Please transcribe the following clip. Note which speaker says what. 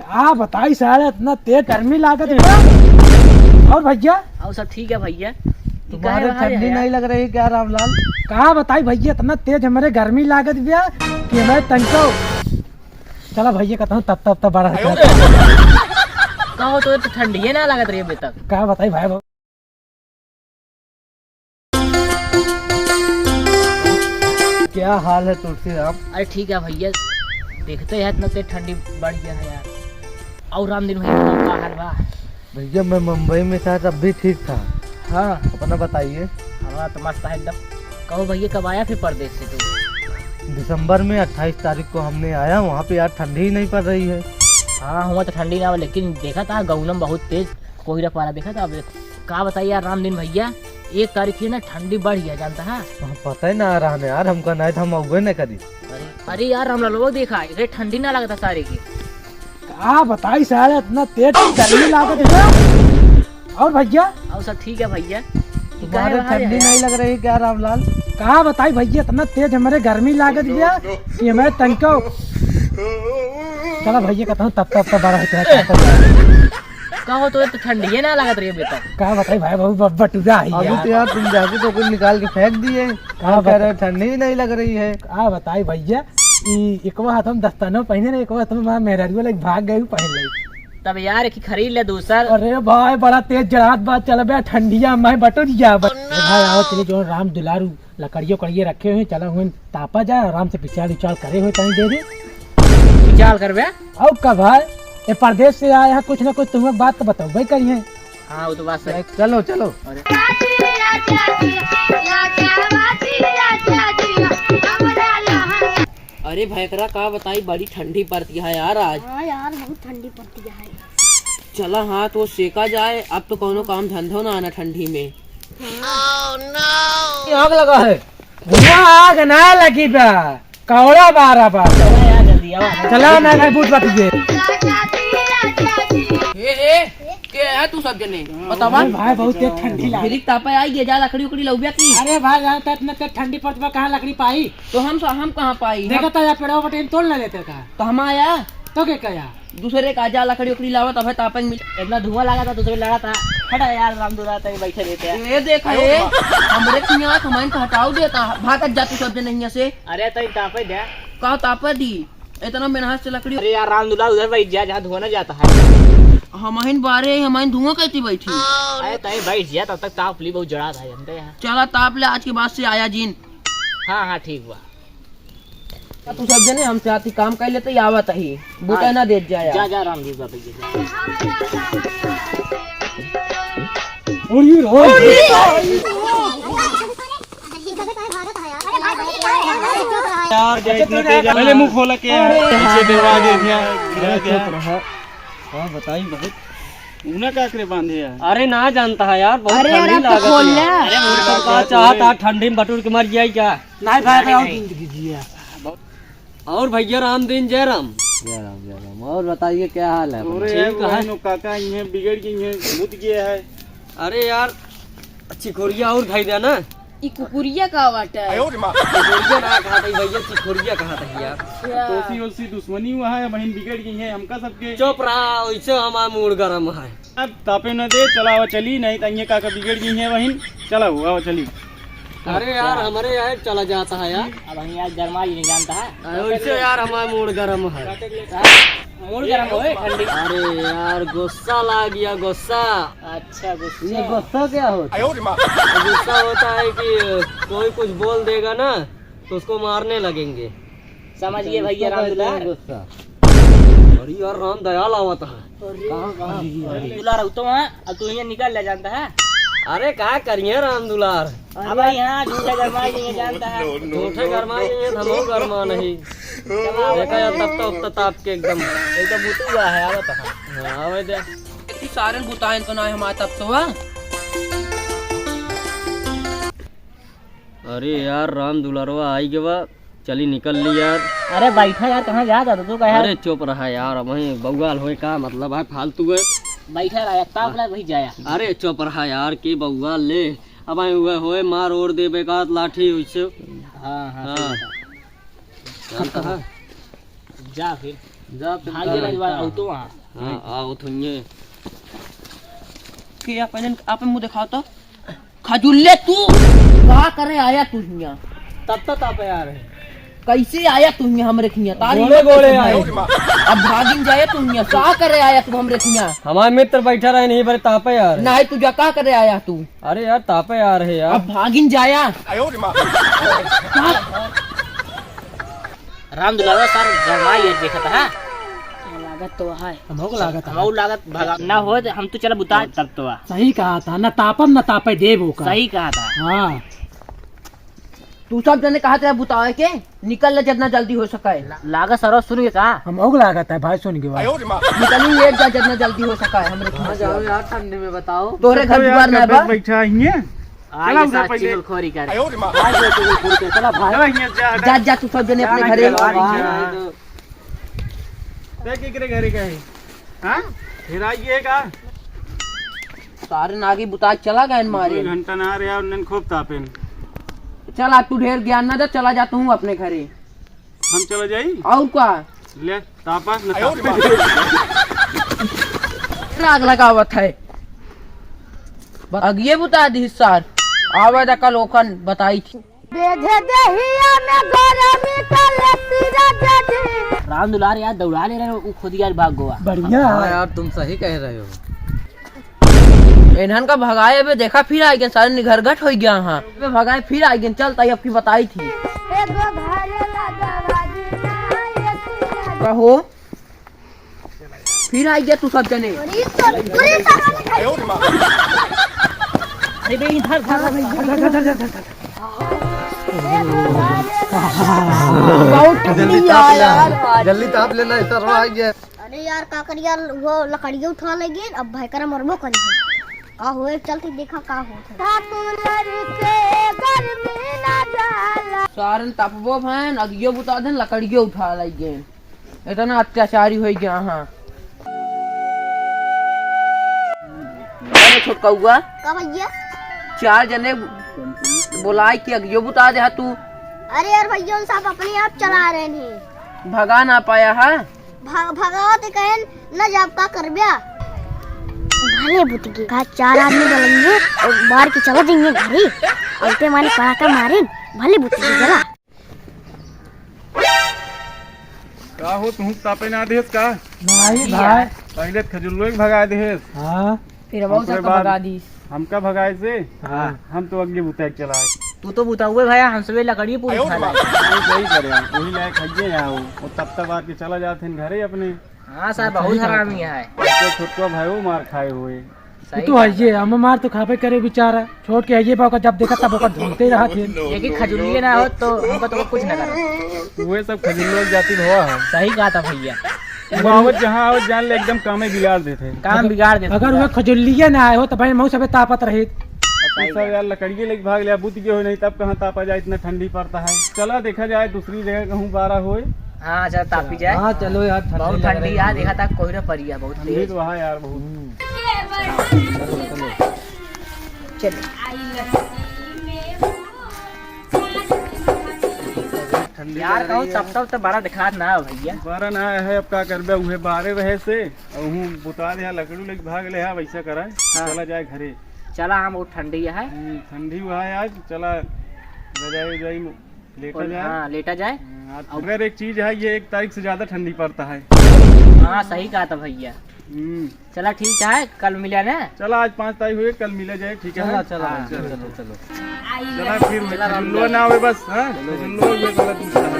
Speaker 1: क्या बताई सारे इतना तेज गर्मी लागत है। और भैया
Speaker 2: और सब ठीक है भैया।
Speaker 3: तुम्हारे ठंडी नहीं लग रही क्या रामलाल?
Speaker 1: कहा बताई भैया इतना तेज हमारे गर्मी लागत भैया कि हमारे तंको चला भैया कहता हूँ तब बड़ा
Speaker 2: कहो तो ठंडी है ना लागत रही अभी तक।
Speaker 1: कहा बताई भाई
Speaker 3: क्या हाल है तुलसी राम?
Speaker 2: अरे ठीक है भैया, देखते हैं इतना तेज ठंडी बढ़ गया है यार। और राम दिन भैया का हाल बा?
Speaker 3: भैया मैं मुंबई में था तब भी ठीक था।
Speaker 2: हाँ
Speaker 3: अपना बताइए।
Speaker 2: हमारा तो मस्त है एकदम। कहो भैया कब आया फिर परदेश से तू?
Speaker 3: दिसंबर में 28 तारीख को हमने आया। वहाँ पे यार ठंडी ही नहीं पड़ रही है।
Speaker 2: हाँ हुआ तो ठंडी ना, लेकिन देखा था गौनम बहुत तेज कोहरा पारा देखा था। अब कहा बताइए यार राम दिन भैया, 1 तारीख की ना ठंडी बढ़ गया जानता है।
Speaker 3: पता ही ना आ रहा है यार, हमका नहीं था, हम अवगत नहीं करी।
Speaker 2: अरे यार रामलाल वो देखा इधर ठंडी ना लगता सारे की।
Speaker 1: क्या बताई सारे इतना तेज गर्मी लागत है। और भैया
Speaker 2: और सब ठीक है भैया।
Speaker 3: तुम्हारे ठंडी नहीं लग रही क्या रामलाल?
Speaker 1: कहा बताई भैया इतना तेज हमारे गर्मी लागत भैया कि हमारे तंको चला भैया कहता हूँ तब बड़ा
Speaker 2: कहो तो ठंडी है ना लागत रही अभी तक।
Speaker 1: कहा बताई भाई बहु बटूरा है
Speaker 3: अभी तो यार तुम जाके तो कुछ निकाल के फेंक दिए।
Speaker 1: हाँ,
Speaker 3: कह रहे ठंडी ही नहीं लग रही है।
Speaker 1: कहा बताई भैया एक बार हम दस्तानो पहने ना, एक बार तुम मेहरा वाले भाग गए पहन ली।
Speaker 2: तब यार एक खरीद ले दूसर।
Speaker 1: अरे भाई बड़ा तेज जरात बात चल बे ठंडिया मैं बटोरिया भाई आओ चलिए जो राम दुलारू लकड़ियों कड़िए रखे हुए चला हुए तापा जाए आराम से पिछाड़ उछाड़ करे हुए कहीं दे दे
Speaker 2: पिछाड़ कर बे।
Speaker 1: और कब भाई ये परदेश से आया है कुछ ना कुछ तुम्हें बात तो बताओ भाई करिए।
Speaker 2: हाँ वो तो बात सही।
Speaker 3: चलो चलो।
Speaker 2: अरे भैकरा का बताई बड़ी ठंडी पड़ती है यार आज।
Speaker 4: हाँ यार बहुत ठंडी पड़ती है।
Speaker 2: चला हाँ तो सेका जाए, अब तो कोनो काम धंधो ना आना ठंडी में।
Speaker 1: आग लगा है आग ना लगी बा कौड़ा बारा बा
Speaker 2: यार जल्दी आओ।
Speaker 1: चला ना बूट बतिए
Speaker 2: के है तू सब जने
Speaker 1: बताओ भाई बहुत तेज ठंडी लगी।
Speaker 2: फिर तापा आई गया जा लकड़ी उकड़ी लौबिया की।
Speaker 1: अरे भाई यहाँ तक इतना तेज ठंडी पड़ती कहाँ लकड़ी पाई?
Speaker 2: तो हम कहाँ पाई?
Speaker 1: देखा तो यार पेड़ों बटे तोड़ ना लेते का
Speaker 2: तो हम आया
Speaker 1: तो क्या कया
Speaker 2: दूसरे का जा लकड़ी उकड़ी लावा तब तापन मिल इतना धुआं लगा था दूसरे लड़ा था। हटा यार राम दुरा तक बैठे रहते हैं। ये देखा ये हमरे की यहाँ कमाइन का हटाओ देता भागत जा तू सब जने यहाँ से। अरे तई तापे दे का तापे दी इतना मेहनत से लकड़ी। अरे यार राम दुला उधर बैठ जा जहाँ धुआं ना जाता है। हमाइन बारे हमाइन धुआं कैसी बैठी। अरे तई बैठ जा तब तक ताप ली बहुत जड़ा था जानते हैं। चला ताप ले आज के बाद से आया जीन। हाँ हाँ ठीक हुआ। तू सब जने हम साथी काम कर लेते आवत ही बूटा ना दे जाए। जा जा राम दुला
Speaker 5: पहले मुंह खोला के
Speaker 3: हाँ बताइए बहुत
Speaker 5: उन्हें क्या करे बांधे है?
Speaker 6: अरे ना जानता है यार बहुत
Speaker 4: अरे
Speaker 6: ठंडी
Speaker 4: यार
Speaker 6: लागत
Speaker 4: खोल
Speaker 6: है।
Speaker 4: ले।
Speaker 6: अरे मुझे का चाहता ठंडी में बटूर के मर जाए क्या?
Speaker 1: नहीं भाई और जिंदगी जिया।
Speaker 6: और भैया राम दिन जय राम।
Speaker 3: जय राम जय राम। और बताइए क्या हाल है?
Speaker 5: अरे यार वो काका इन्हें बिगड़ गई है, मुद गया है।
Speaker 6: अरे यार चिखोरिया और खाई देना।
Speaker 4: ई कुकुरिया का बाटा है।
Speaker 6: चिखोरिया ना कहा था भैया, चिखोरिया कहा था यार।
Speaker 5: तोसी ओसी दुश्मनी हुआ है, बहन बिगड़ गई है हमका सबके।
Speaker 6: चुप रहा वैसे हमारा मूड गर्म है।
Speaker 5: अब तापे न दे चला हुआ चली नहीं तो ये काका बिगड़ गई है बहन। चला हुआ चली।
Speaker 6: अरे यार हमारे यहाँ चला जाता है यार।
Speaker 2: अब हम यार गरमा ही नहीं जानता है।
Speaker 6: वैसे यार हमारा मूड गर्म है।
Speaker 2: मूड गर्म हो ठंडी।
Speaker 6: अरे यार गुस्सा ला गया गुस्सा।
Speaker 2: अच्छा
Speaker 3: ये गुस्सा क्या होता है?
Speaker 6: गुस्सा होता है कि कोई कुछ बोल देगा ना तो उसको मारने लगेंगे।
Speaker 2: समझिए भैया राम दुलार।
Speaker 3: गुस्सा
Speaker 6: अरे यार राम दयाल आवत है।
Speaker 2: दुलार तो वहाँ अब तू यहाँ निकल ले जानता है।
Speaker 6: अरे क्या करिए राम दुलार,
Speaker 2: अब यहाँ झूठा गरमा ही नहीं जानता है।
Speaker 6: झूठे गरमा हम गरमा नहीं देखा यार तब तो ताप के एकदम
Speaker 2: बुतू हुआ है आवत है।
Speaker 6: आवे दे
Speaker 2: सारे बुताएं तो ना हमारे तब तो हुआ।
Speaker 6: अरे यार राम दुलारवा आई गवा चली निकल ली यार।
Speaker 2: अरे बैठा यार कहाँ जा था तू कहा?
Speaker 6: अरे चुप रहा यार वही बउआल होए का मतलब है फालतू है।
Speaker 2: बैठा रहा ताप लग वही जाया।
Speaker 6: अरे चुप रहा यार की बउआल ले अब हुए होए मार ओढ़ दे बेकार लाठी वैसे।
Speaker 2: हाँ हाँ
Speaker 6: हाँ जानता है
Speaker 2: जा फिर
Speaker 6: जा हाँ आओ थुन्ये
Speaker 2: कि आप मुंह दिखाओ तो खजुल्ले तू कहा करे आया तू हियां
Speaker 6: तब तक तापा यार है
Speaker 2: कैसे आया तू हियां हमरे खियां तारी
Speaker 6: गोले गोले आए
Speaker 2: अब भागिन जाए तू हियां कहा करे आया तू हमरे खियां
Speaker 6: हमारे मित्र बैठा रहे नहीं पर तापा यार
Speaker 2: नहीं तुझा कहा करे आया तू
Speaker 6: अरे यार तापा यार है यार
Speaker 2: अब भागिन जाया
Speaker 7: राम दुलारा सर गरमाई है देखा था
Speaker 4: लागत तो है
Speaker 1: हमको लागत है।
Speaker 7: हमाऊ लागत भगा ना हो तो हम तो चला बुता तब तो
Speaker 1: सही कहा था न तापम न तापे देव का।
Speaker 7: सही कहा था।
Speaker 1: हाँ
Speaker 2: तू सब जने कहा था बुताए के निकल ले जितना जल्दी हो सके
Speaker 7: लागत सरो सुन के कहा
Speaker 1: हमको लागत है भाई सुन के बाद
Speaker 2: निकली लेट जा जितना जल्दी हो सके हमरे खियां
Speaker 6: जाओ यार ठंडे में बताओ
Speaker 2: तोरे घर द्वार ना बा
Speaker 5: बैठा हिये
Speaker 7: आगे साथ चिगल खोरी कर
Speaker 1: चला भाई
Speaker 5: चला हिये जा
Speaker 2: जा जा तू सब जने अपने घरे
Speaker 5: ते केकरे घरे गए हां फिर आइए का
Speaker 2: सारे नागी बुता चला गए मारे
Speaker 5: घंटा ना रे और नन खूब तापेन
Speaker 2: चल आप तू ढेर ज्ञान ना दे चला जाता हूँ अपने घरे
Speaker 5: हम चलो जाई
Speaker 2: और क्या
Speaker 5: ले तापा न तापे
Speaker 2: आग लगावत है अगिए बुता दी सार आवे दा कल ओखन बताई थी
Speaker 7: राम दुलार यार दौड़ा ले रहे वो खुद यार भाग गोवा
Speaker 1: बढ़िया
Speaker 6: हाँ
Speaker 1: है।
Speaker 6: यार तुम सही कह रहे हो
Speaker 2: इन्हन का भगाए बे देखा फिर आ गया सारे घर गट हो गया हाँ बे भगाए फिर आ गया चल ताई आपकी बताई थी कहो फिर आ गया तू सब जने
Speaker 7: अरे बे इधर
Speaker 3: जल्दी ताप लेना इधर आइए।
Speaker 4: अरे यार का कर यार वो लकड़ियाँ उठा लेंगे अब भाई करा मरबो करी का होए चलती देखा का हो
Speaker 2: सारन तपबो भैन अगियो बुता देन लकड़ियो उठा लगे इतना अत्याचारी हो गया हाँ छोटका हुआ
Speaker 4: का भैया
Speaker 2: चार जने बुलाए कि अगियो बुता दे तू
Speaker 4: अरे यार भैया उन साहब अपने आप चला रहे हैं
Speaker 2: भगा ना पाया है
Speaker 4: भगावत कहन न जब का कर बिया भले बुतगी का चार आदमी डलेंगे और मार के चला देंगे घरे उल्टे मारे पड़ाका मारे भले बुतगी जला
Speaker 5: का हो तुम तापे ना देस का
Speaker 1: नहीं भाई
Speaker 5: पहले खजुल्लो भगा देस
Speaker 1: हाँ
Speaker 2: फिर बहुत
Speaker 5: उसके
Speaker 2: सबका
Speaker 5: बाद-
Speaker 2: भगा दी
Speaker 5: हमका भगाए से
Speaker 1: हाँ
Speaker 5: हम तो अगली बुताई चलाए
Speaker 7: तू तो बुता हुए भैया हम सभी लकड़ी पूरी खा लाए
Speaker 5: वही करे वही लायक खाइए यहाँ हो और तब तक आके चला जाते हैं घरे अपने
Speaker 7: हाँ सर बहुत हरामी है
Speaker 5: तो छोटका भाई वो मार खाए हुए
Speaker 1: तू आइए हम मार तो खापे करे बेचारा छोड़ के आइए बाबा जब देखा तब ओकर ढूंढते ही रहा थे
Speaker 7: लेकिन खजुली ना हो तो हमको तो कुछ न करो
Speaker 5: वो सब खजुल्लो जाति हुआ है
Speaker 7: सही कहा था भैया
Speaker 5: वो आवत जहाँ आवत जान ले एकदम कामे बिगाड़ देते
Speaker 7: काम बिगाड़ देते
Speaker 1: अगर वह खजुल्लिया ना आए हो तो भाई मऊ सब तापत रही
Speaker 5: तो सब यार लकड़िए लेके भाग लिया बुत के हो नहीं तब कहाँ तापा जाए इतना ठंडी पड़ता है चला देखा जाए दूसरी जगह कहूँ 12 होए
Speaker 7: हाँ चल तापी जाए
Speaker 6: हाँ चलो यार
Speaker 7: बहुत ठंडी यार देखा था कोई ना पड़ी है बहुत
Speaker 5: ठंडी
Speaker 7: तेज
Speaker 5: तो वहाँ यार बहुत
Speaker 7: यार कहूँ तब तो बड़ा दिखा ना हो भैया
Speaker 5: 12 ना है अब का करबे उहे 12 रहे से और हूँ बुता दे लकड़ू लेके भाग ले है वैसा कराए चला जाए घरे
Speaker 7: चला हम बहुत ठंडी है
Speaker 5: ठंडी हुआ है आज चला रजाई रजाई लेटा जाए
Speaker 7: हाँ लेटा जाए
Speaker 5: अगर एक चीज है ये 1 तारीख से ज्यादा ठंडी पड़ता है
Speaker 7: हाँ सही कहा था भैया
Speaker 5: हम्म,
Speaker 7: चला ठीक है कल मिला ना
Speaker 5: चला आज 5 तारीख हुई कल मिला जाए ठीक है
Speaker 6: चला चला चलो चलो
Speaker 5: चला फिर खजुल्लो ना हुए बस हाँ खजुल्लो हुए गलत